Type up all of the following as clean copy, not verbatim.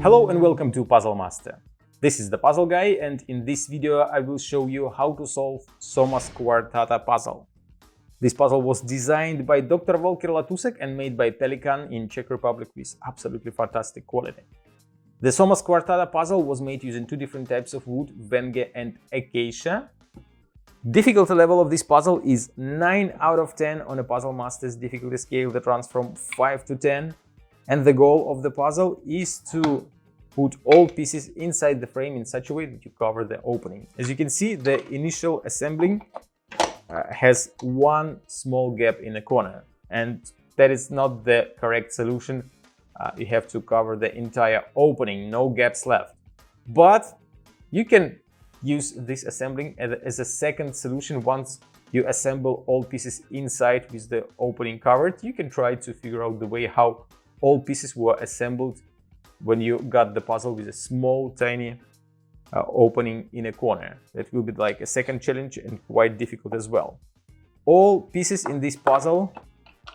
Hello and welcome to Puzzle Master. This is the Puzzle Guy, and in this video I will show you how to solve Soma Squartata puzzle. This puzzle was designed by Dr. Volker Latussek and made by Pelikan in Czech Republic with absolutely fantastic quality. The Soma Squartata puzzle was made using two different types of wood, Venge and Acacia. Difficulty level of this puzzle is 9 out of 10 on a Puzzle Master's difficulty scale that runs from 5 to 10. And the goal of the puzzle is to put all pieces inside the frame in such a way that you cover the opening. As you can see, the initial assembling has one small gap in the corner, and that is not the correct solution. You have to cover the entire opening, no gaps left. But you can use this assembling as a second solution. Once you assemble all pieces inside with the opening covered, you can try to figure out the way how all pieces were assembled when you got the puzzle with a small, tiny opening in a corner. That will be like a second challenge and quite difficult as well. All pieces in this puzzle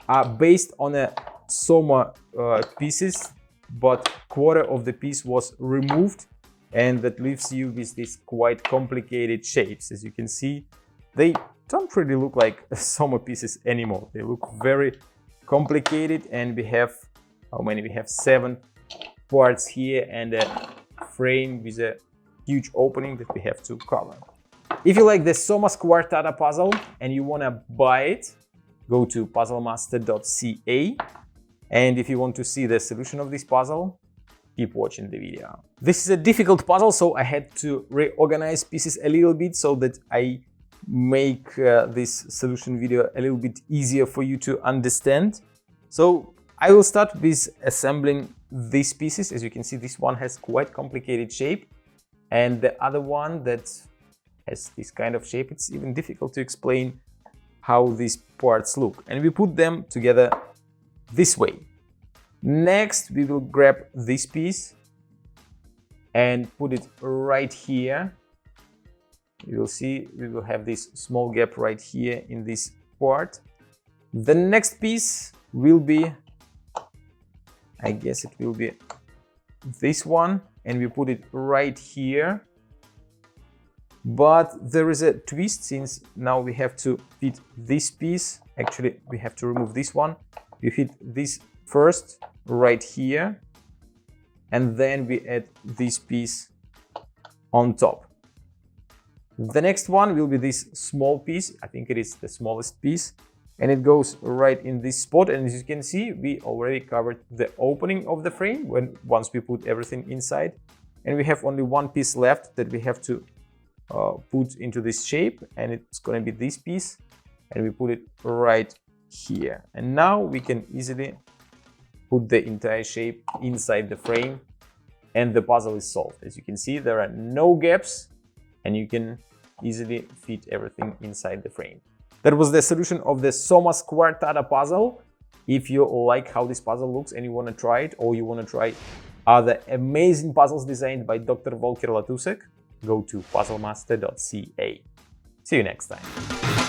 are based on a Soma pieces, but quarter of the piece was removed, and that leaves you with these quite complicated shapes. As you can see, they don't really look like Soma pieces anymore. They look very complicated, and we have, how many? We have 7 parts here and a frame with a huge opening that we have to cover. If you like the Soma Squartata puzzle and you want to buy it, go to puzzlemaster.ca. And if you want to see the solution of this puzzle, keep watching the video. This is a difficult puzzle, so I had to reorganize pieces a little bit so that I make this solution video a little bit easier for you to understand. So I will start with assembling these pieces. As you can see, this one has quite complicated shape, and the other one that has this kind of shape, it's even difficult to explain how these parts look. And we put them together this way. Next, we will grab this piece and put it right here. You will see we will have this small gap right here in this part. The next piece will be, I guess it will be this one, and we put it right here. But there is a twist, since now we have to fit this piece. Actually, we have to remove this one. We fit this first right here, and then we add this piece on top. The next one will be this small piece. I think it is the smallest piece, and it goes right in this spot. And as you can see, we already covered the opening of the frame once we put everything inside, and we have only one piece left that we have to put into this shape, and it's going to be this piece, and we put it right here. And now we can easily put the entire shape inside the frame, and the puzzle is solved. As you can see, there are no gaps, and you can easily fit everything inside the frame. That was the solution of the Soma Squartata puzzle. If you like how this puzzle looks and you want to try it, or you want to try other amazing puzzles designed by Dr. Volker Latussek, go to puzzlemaster.ca. See you next time.